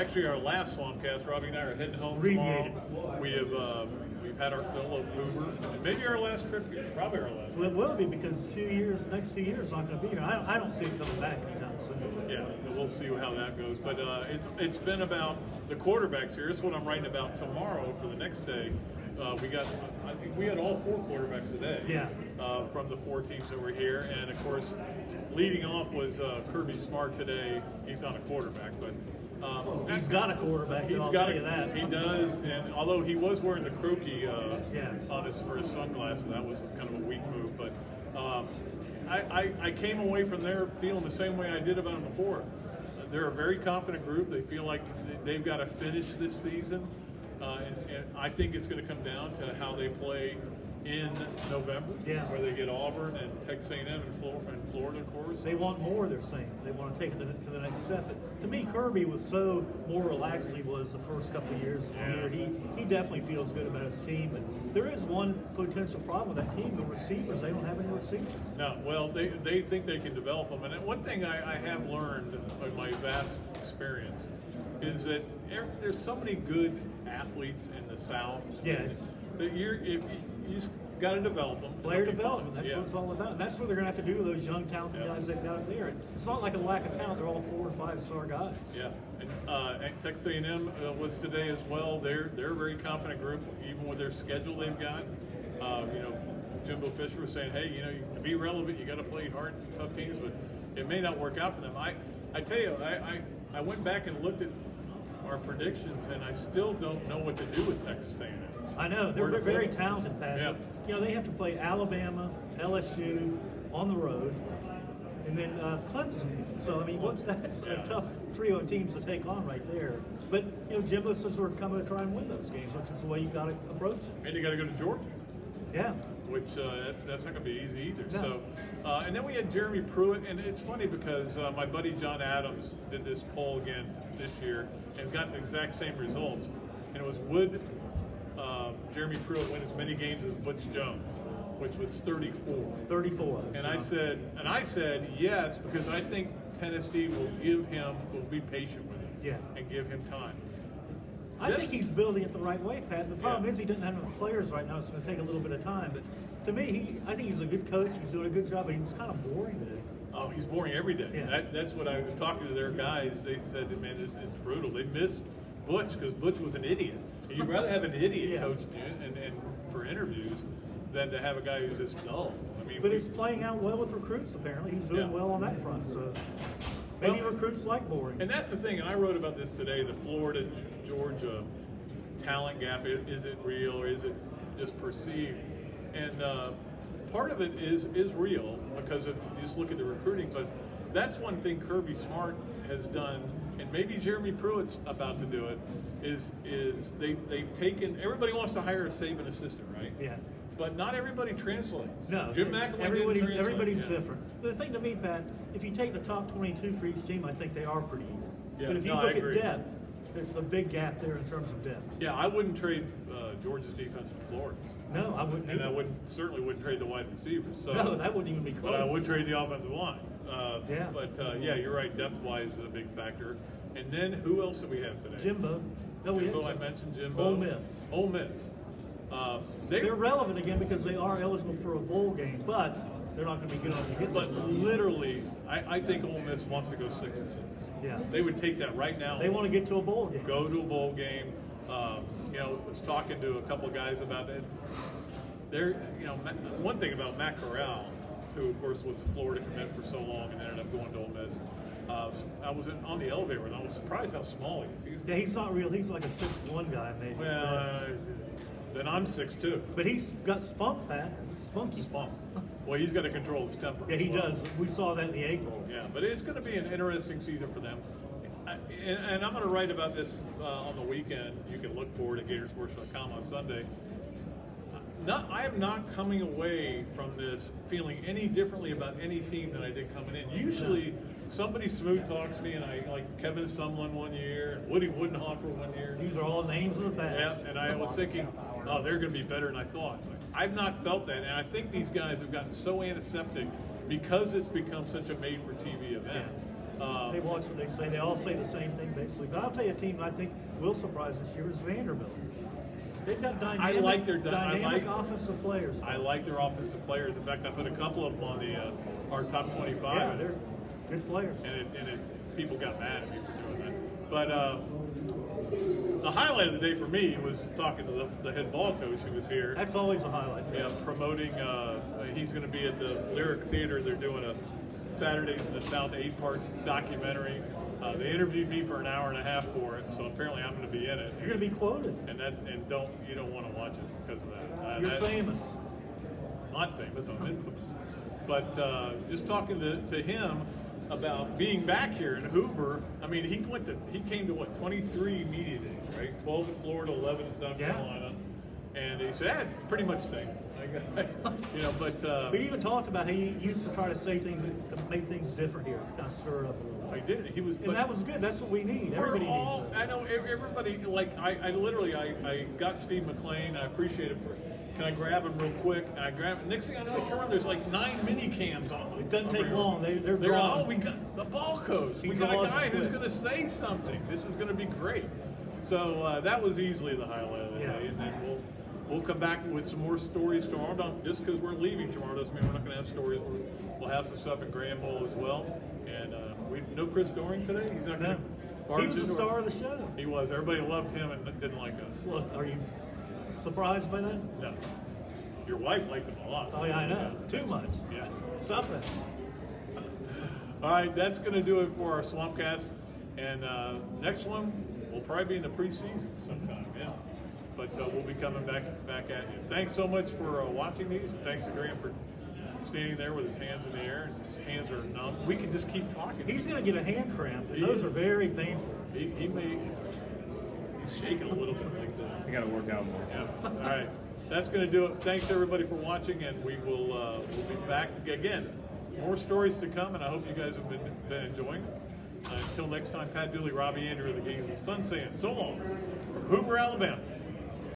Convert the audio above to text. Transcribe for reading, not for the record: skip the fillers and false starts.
actually our last Swampcast. Robbie and I are heading home tomorrow. We've had our fill of Uber, and maybe our last trip here. Probably our last. Well, it will be because next 2 years not going to be here. I don't see it coming back anytime soon. Yeah, we'll see how that goes. But it's been about the quarterbacks here. It's what I'm writing about tomorrow for the next day. I think we had all 4 quarterbacks today. Yeah. From the 4 teams that were here, and of course, leading off was Kirby Smart today. He's not a quarterback, but he's got a quarterback. He's I'll got tell you that. He does, and although he was wearing the croaky for his sunglasses, that was kind of a weak move. But I came away from there feeling the same way I did about him before. They're a very confident group. They feel like they've got to finish this season. And I think it's going to come down to how they play in November, where they get Auburn and Texas A&M and Florida, of course. They want more, they're saying. They want to take it to the next step. But to me, Kirby was so more relaxed than he was the first couple of years. Yeah. He definitely feels good about his team. But there is one potential problem with that team, the receivers. They don't have any receivers. No, well, they think they can develop them. And one thing I have learned in my vast experience is that there's so many good athletes in the South. Yeah, that you just got to develop them. Player development, that's what it's all about. That's what they're going to have to do with those young, talented guys they've got up there. It's not like a lack of talent. They're all 4- and 5-star guys. Yeah, and Texas A&M was today as well. They're a very confident group, even with their schedule they've got. Jimbo Fisher was saying, hey, to be relevant, you got to play hard, tough teams, but it may not work out for them. I tell you, I went back and looked at our predictions, and I still don't know what to do with Texas A&M. I know they're very talented, Pat. Yeah. They have to play Alabama, LSU on the road, and then Clemson. So I mean, that's a tough trio of teams to take on right there. But Jimbo says we're coming to try and win those games, which is the way you got to approach it. And you got to go to Georgia. Yeah. Which that's not going to be easy either. No. So, and then we had Jeremy Pruitt, and it's funny because my buddy John Adams did this poll again this year and got the exact same results. And it was would Jeremy Pruitt win as many games as Butch Jones, which was 34. 34. And I said yes, because I think Tennessee will be patient with him, and give him time. I think he's building it the right way, Pat. The problem is he doesn't have enough players right now. It's going to take a little bit of time. But to me, I think he's a good coach. He's doing a good job, but he's kind of boring today. Oh, he's boring every day. Yeah. That's what I was talking to their guys. They said, man, it's brutal. They missed Butch because Butch was an idiot. And you'd rather have an idiot coach and for interviews than to have a guy who's just dull. I mean, but he's playing out well with recruits, apparently. He's doing well on that front. So maybe recruits like boring. And that's the thing, and I wrote about this today, the Florida-Georgia talent gap. Is it real or is it just perceived? And part of it is real because you just look at the recruiting, but that's one thing Kirby Smart has done, and maybe Jeremy Pruitt's about to do it, is they've taken, everybody wants to hire a Saban assistant, right? Yeah. But not everybody translates. No, Jim McElwain didn't translate. Everybody's different. The thing to me, Pat, if you take the top 22 for each team, I think they are pretty even. Yeah, but if you look at depth, there's a big gap there in terms of depth. Yeah, I wouldn't trade Georgia's defense for Florida's. No, I wouldn't. And I certainly wouldn't trade the wide receivers. So, no, that wouldn't even be close. But I would trade the offensive line. But you're right. Depth-wise is a big factor. And then who else do we have today? Jimbo. Jimbo, I mentioned Jimbo. Ole Miss. They're relevant again because they are eligible for a bowl game, but they're not going to be good enough to get there. But literally, I think Ole Miss wants to go 6-6. Yeah. They would take that right now. They want to get to a bowl game. Go to a bowl game. Was talking to a couple of guys about it. One thing about Matt Corral, who of course was a Florida commit for so long and ended up going to Ole Miss. I was on the elevator and I was surprised how small he is. He's not real. He's like a 6'1" guy, maybe. Well, then I'm 6'2". But he's got spunk, Pat. Spunky. Spunk. Well, he's got to control his temper. Yeah, he does. We saw that in the Egg Bowl. Yeah, but it's going to be an interesting season for them. And I'm going to write about this on the weekend. You can look forward at Gatorsports.com on Sunday. I am not coming away from this feeling any differently about any team than I did coming in. Usually, somebody smooth talks me, and I like Kevin Sumlin one year, Woody Woodenhofer one year. These are all names of the past. Yeah, and I was thinking, they're going to be better than I thought. I've not felt that, and I think these guys have gotten so antiseptic because it's become such a made-for-TV event. They watch what they say. They all say the same thing basically. But I'll tell you, a team I think will surprise this year is Vanderbilt. They've got dynamic, I like their offensive players. I like their offensive players. In fact, I put a couple of them on our top 25. Yeah, they're good players. And people got mad at me for doing that. But the highlight of the day for me was talking to the head ball coach who was here. That's always a highlight. Yeah, promoting. He's going to be at the Lyric Theater. They're doing a Saturdays in the South 8-part documentary. They interviewed me for an hour and a half for it, so apparently I'm going to be in it. You're going to be quoted. And you don't want to watch it because of that. You're famous. Not famous, I'm infamous. But just talking to him about being back here in Hoover. I mean, he came to what, 23 media days, right? 12 in Florida, 11 in South Carolina, and he said it's pretty much the same. But we even talked about how he used to try to say things to make things different here, to kind of stir it up a little. I did. And that was good. That's what we need. Everybody needs it. I know everybody. Like I literally got Steve McLean. I appreciate it. Can I grab him real quick? And I grab him. Next thing I know, I turn around. There's like 9 mini cams on them. It doesn't take long. They're drawn. Oh, we got the ball coach. We got a guy who's going to say something. This is going to be great. So that was easily the highlight of the day. And then we'll come back with some more stories tomorrow. Just because we're leaving tomorrow doesn't mean we're not going to have stories. We'll have some stuff in Granville as well. And no Chris Doring today. He's not going to. He was the star of the show. He was. Everybody loved him and didn't like us. Look, are you surprised by that? No. Your wife liked him a lot. Oh yeah, I know. Too much. Yeah. Stop that. All right, that's going to do it for our Swampcast. And next one will probably be in the preseason sometime. Yeah. But we'll be coming back at you. Thanks so much for watching these. And thanks to Graham for standing there with his hands in the air, and his hands are numb. We can just keep talking. He's going to get a hand cramp, and those are very painful. He's shaking a little bit like this. I got to work out more. Yeah. All right. That's going to do it. Thanks everybody for watching, and we will we'll be back again. More stories to come, and I hope you guys have been enjoying it. Until next time, Pat Dooley, Robbie, Andreu of the Gainesville Sun saying so long from Hoover, Alabama.